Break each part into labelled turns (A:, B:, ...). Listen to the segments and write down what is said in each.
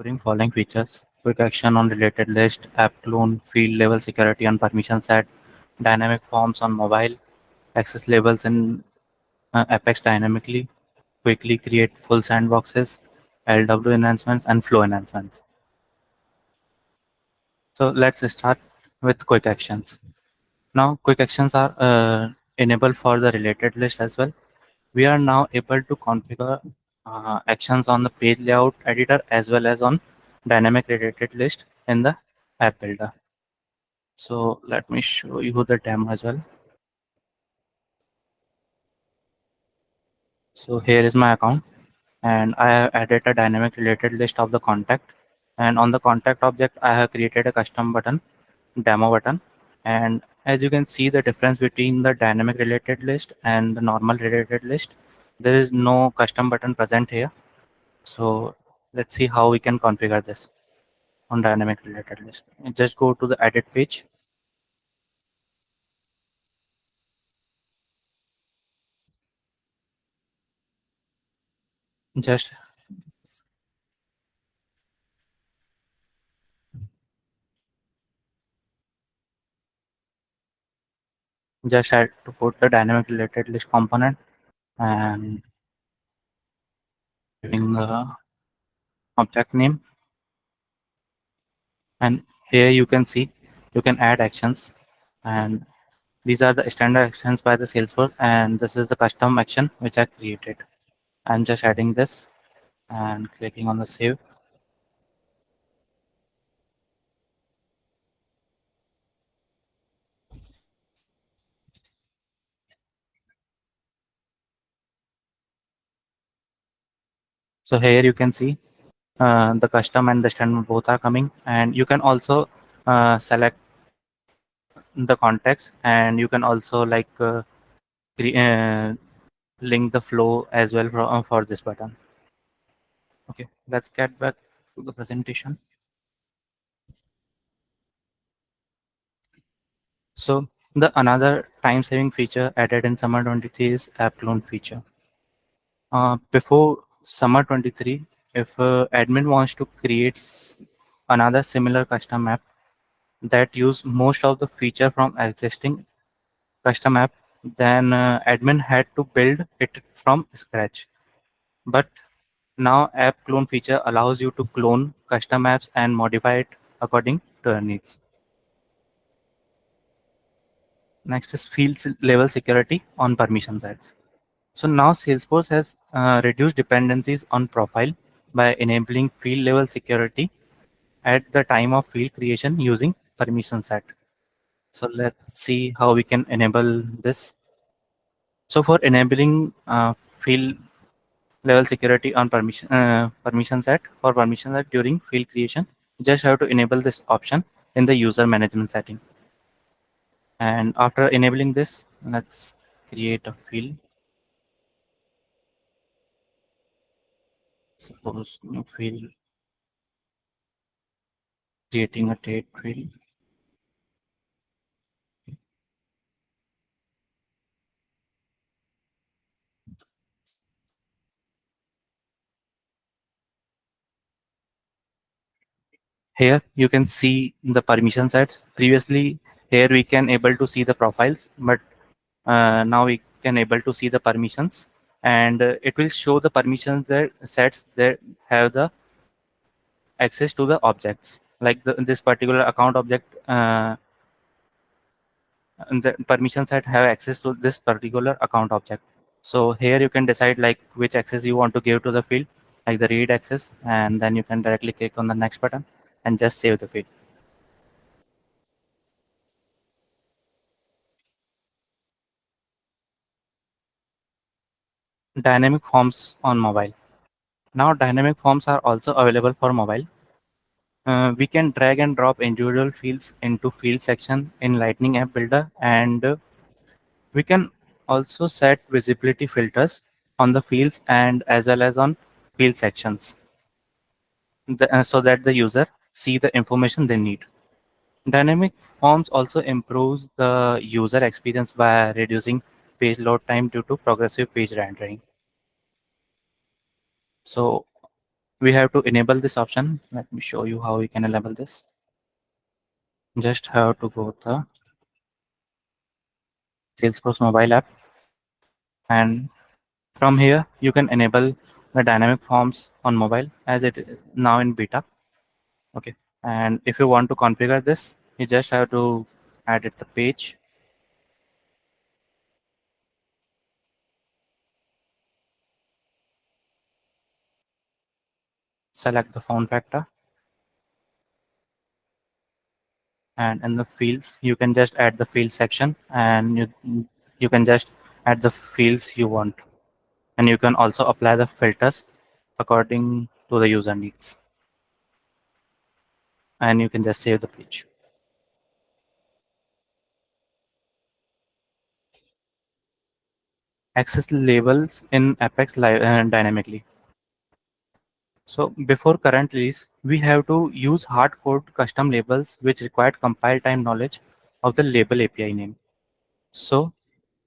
A: covering following features: quick action on related list, app clone, field level security on permission set, dynamic forms on mobile, access labels in Apex dynamically, quickly create full sandboxes, LW enhancements, and flow enhancements. So let's start with quick actions. Now, quick actions are enabled for the related list as well. We are now able to configure actions on the page layout editor as well as on dynamic related list in the app builder. So let me show you the demo as well. So here is my account and I have added a dynamic related list of the contact, and on the contact object I have created a custom button, demo button. And as you can see the difference between the dynamic related list and the normal related list, there is no custom button present here. So let's see how we can configure this on dynamic related list. Just go to the edit page. Just just had to put the dynamic related list component and giving the object name. And here you can see you can add actions, and these are the standard actions by the Salesforce, and this is the custom action which I created. I'm just adding this and clicking on the save. So here you can see the custom and the standard both are coming, and you can also select the context, and you can also like link the flow as well for this button. Okay, let's get back to the presentation. So the another time saving feature added in Summer 23 is app clone feature. Before Summer 23, if admin wants to create another similar custom app that use most of the feature from existing custom app, then admin had to build it from scratch. But now app clone feature allows you to clone custom apps and modify it according to your needs. Next is field level security on permission sets. So now Salesforce has reduced dependencies on profile by enabling field level security at the time of field creation using permission set. So let's see how we can enable this. So for enabling field level security on permission set during field creation, you just have to enable this option in the user management setting. And after enabling this, let's create a field. Suppose new field, creating a date field. Here you can see the permission sets. Previously, here we can able to see the profiles, but now we can able to see the permissions, and it will show the permissions that sets that have the access to the objects. Like this particular account object, and the permission set have access to this particular account object. So here you can decide like which access you want to give to the field, like the read access, and then you can directly click on the next button and just save the field. Dynamic forms on mobile. Now dynamic forms are also available for mobile. We can drag and drop individual fields into field section in Lightning App Builder, and we can also set visibility filters on the fields and as well as on field sections, so that the user see the information they need. Dynamic forms also improves the user experience by reducing page load time due to progressive page rendering. So we have to enable this option. Let me show you how we can enable this. Just have to go to Salesforce mobile app, and from here you can enable the dynamic forms on mobile as it is now in beta. Okay, and if you want to configure this, you just have to edit the page, select the form factor, and in the fields you can just add the field section, and you can just add the fields you want, and you can also apply the filters according to the user needs, and you can just save the page. Access labels in Apex dynamically. So before current release, we have to use hard code custom labels which required compile time knowledge of the label API name. So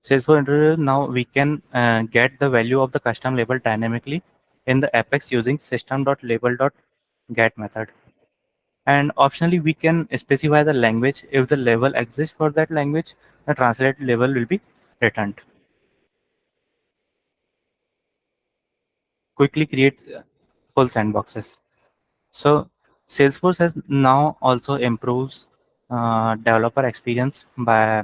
A: Salesforce Introducer, now we can get the value of the custom label dynamically in the Apex using system.label.get method. And optionally, we can specify the language. If the label exists for that language, the translated label will be returned. Quickly create full sandboxes. So Salesforce has now also improves developer experience by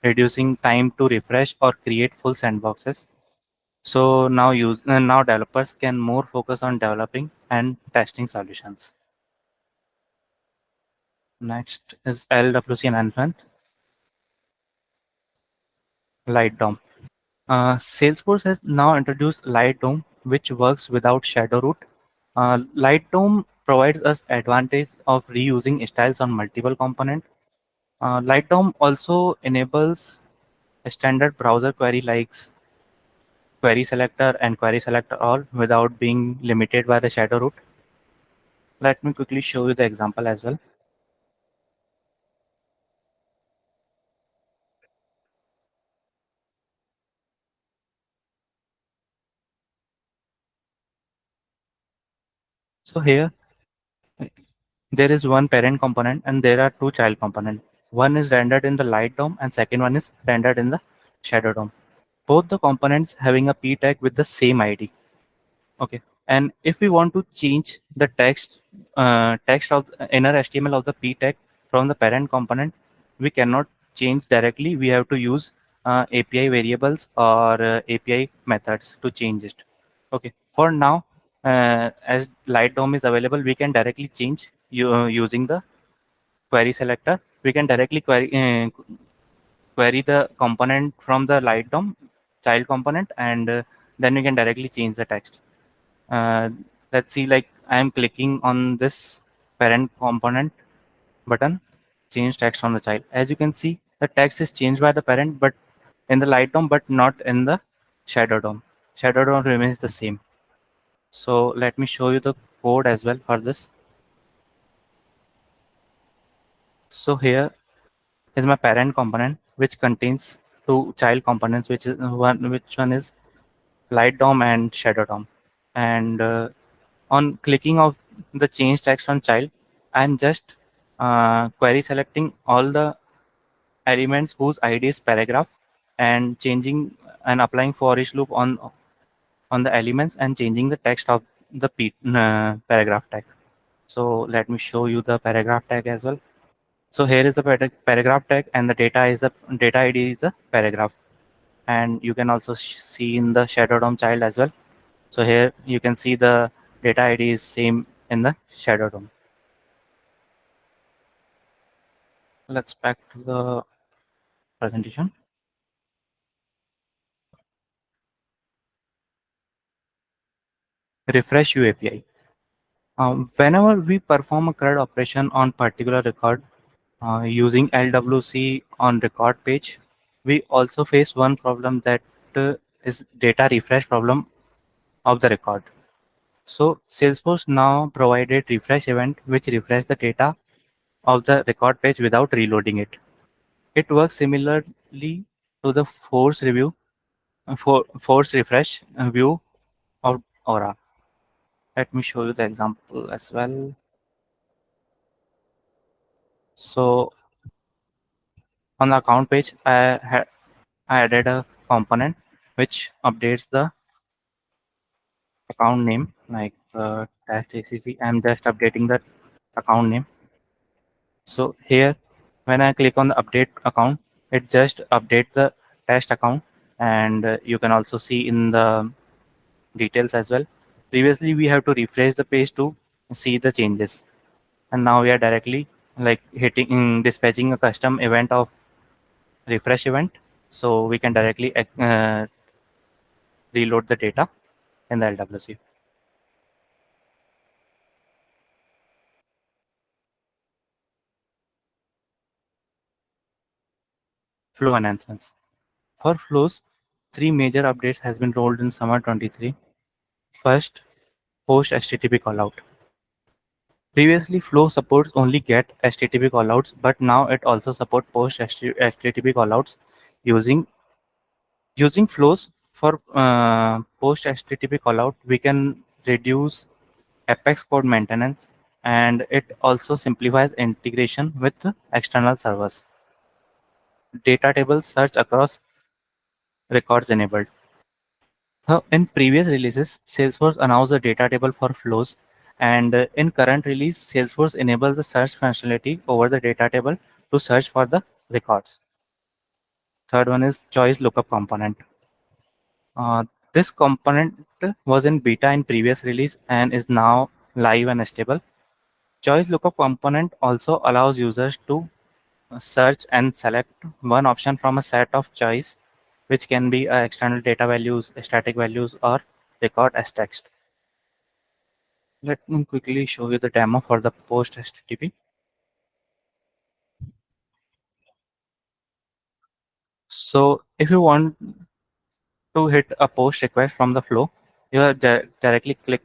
A: reducing time to refresh or create full sandboxes. So now developers can more focus on developing and testing solutions. Next is LWC enhancement, Light DOM. Salesforce has now introduced Light DOM, which works without shadow root. Light DOM provides us advantage of reusing styles on multiple components. Light DOM also enables a standard browser query likes query selector and query selector all without being limited by the shadow root. Let me quickly show you the example as well. So here there is one parent component and there are two child components. One is rendered in the light DOM and second one is rendered in the shadow DOM. Both the components having a p tag with the same ID. Okay, and if we want to change the text of inner HTML of the p tag from the parent component, we cannot change directly. We have to use API variables or API methods to change it. Okay, for now, as Light DOM is available, we can directly change using the query selector. We can directly query the component from the Light DOM child component, and then we can directly change the text. uh, let's see, like I am clicking on this parent component button, change text on the child. As you can see, the text is changed by the parent, but in the light DOM, but not in the shadow DOM. Shadow DOM remains the same. So let me show you the code as well for this. So here is my parent component, which contains two child components, which one is light DOM and shadow DOM. And on clicking of the change text on child, I'm just query selecting all the elements whose ID is paragraph and changing and applying for each loop on the elements and changing the text of the paragraph tag. So let me show you the paragraph tag as well. So here is the paragraph tag and the data is the data ID is the paragraph, and you can also see in the shadow DOM child as well. So here you can see the data ID is same in the shadow DOM. Let's back to the presentation. Refresh UAPI. Whenever we perform a CRUD operation on particular record using LWC on record page, we also face one problem that is data refresh problem of the record. So Salesforce now provided refresh event which refresh the data of the record page without reloading it. It works similarly to the force refresh view of Aura. Let me show you the example as well. So on the account page, I added a component which updates the account name like dash ACC. I'm just updating the account name. So here, when I click on the update account, it just update the test account, and you can also see in the details as well. Previously, we have to refresh the page to see the changes, and now we are directly like dispatching a custom event of refresh event, so we can directly reload the data in the LWC. Flow enhancements. For flows, three major updates has been rolled in summer 23. First, post HTTP callout. Previously, Flow supports only GET HTTP callouts, but now it also supports post HTTP callouts using using flows for post HTTP callout. We can reduce Apex code maintenance, and it also simplifies integration with external servers. Data table search across records enabled. In previous releases, Salesforce announced the data table for flows, and in current release, Salesforce enables the search functionality over the data table to search for the records. Third one is choice lookup component. This component was in beta in previous release and is now live and stable. Choice lookup component also allows users to search and select one option from a set of choice, which can be external data values, static values, or record as text. Let me quickly show you the demo for the post HTTP. So if you want to hit a post request from the flow, you have directly click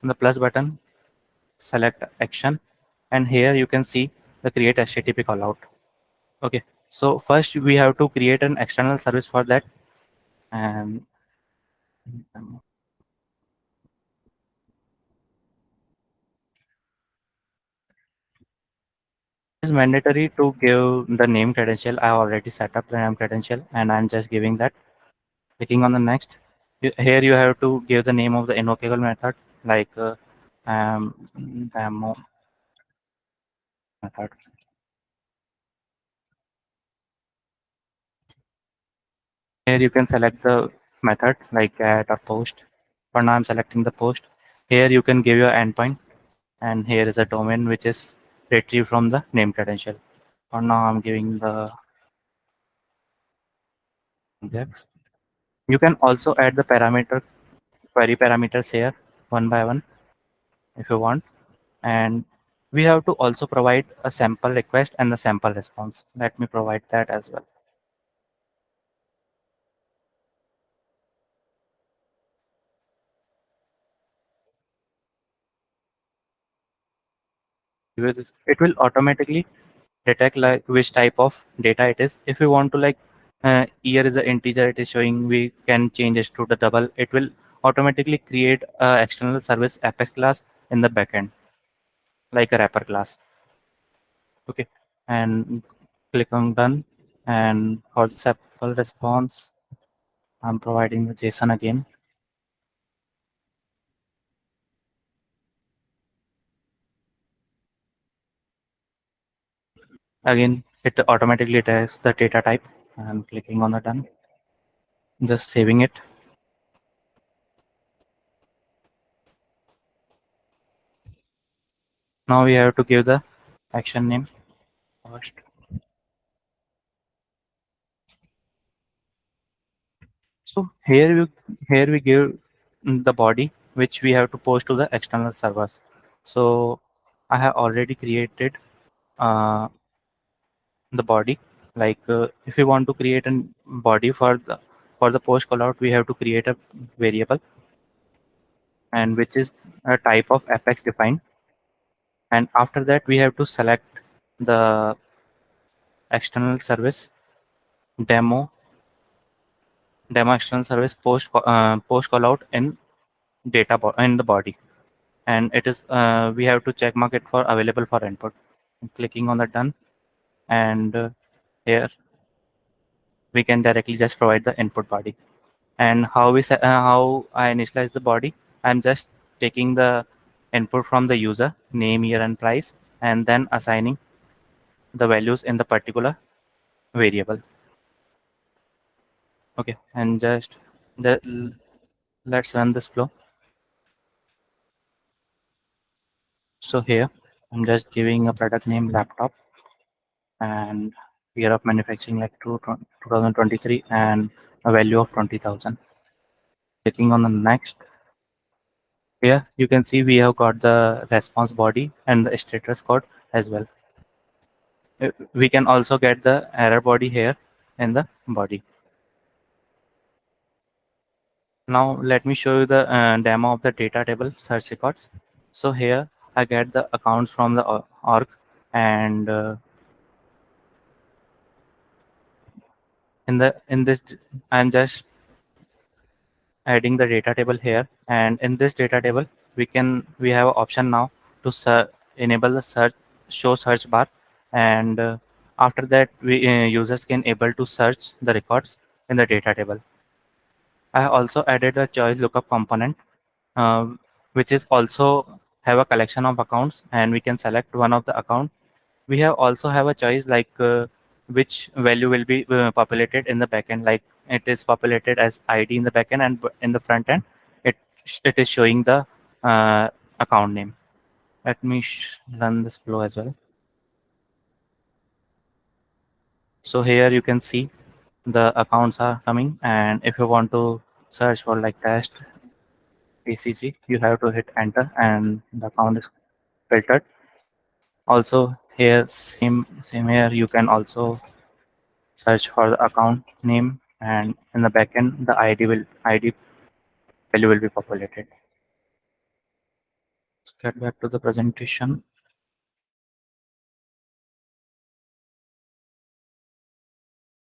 A: on the plus button, select action, and here you can see the create HTTP callout. Okay, so first we have to create an external service for that, and it's mandatory to give the name credential. I already set up the name credential and I'm just giving that. Clicking on the next. Here you have to give the name of the invocable method like um, demo method. Here you can select the method like get or post. For now I'm selecting the post. Here you can give your endpoint, and here is a domain which is retrieved from the name credential. For now I'm giving the index. You can also add the query parameters here one by one if you want. And we have to also provide a sample request and the sample response. Let me provide that as well. It will automatically detect like which type of data it is. If we want to like here is an integer it is showing, we can change it to the double. It will automatically create a external service Apex class in the backend like a wrapper class. Okay, and click on done. And for the sample response, I'm providing the JSON again. Again, it automatically detects the data type. I'm clicking on the done, just saving it. Now we have to give the action name first. So here we give the body which we have to post to the external servers. So I have already created uh, the body. Like if we want to create a body for the post callout, we have to create a variable, and which is a type of apex defined. And after that, we have to select the external service demo external service post callout in in the body. and it is we have to check mark it for available for input. Clicking on the done, and here we can directly just provide the input body. And how I initialize the body, I'm just taking the input from the user name, year, and price, and then assigning the values in the particular variable. Okay, and just the, let's run this flow. So here I'm just giving a product name laptop and year of manufacturing like 2023 and a value of 20,000. Clicking on the next. Here you can see we have got the response body and the status code as well. We can also get the error body here in the body. Now let me show you the demo of the data table search records. So here I get the accounts from the org, and in this I'm just adding the data table here, and in this data table we have an option now to enable the show search bar, and after that we users can able to search the records in the data table. I have also added a choice lookup component, uh, which is also have a collection of accounts, and we can select one of the account. We have also have a choice like which value will be populated in the backend. Like it is populated as ID in the backend, and in the front end, it it is showing the uh, account name. Let me run this flow as well. So here you can see the accounts are coming, and if you want to search for like test ACG, you have to hit enter, and the account is filtered. Also here, same here, you can also search for the account name, and in the backend the ID value will be populated. Let's get back to the presentation.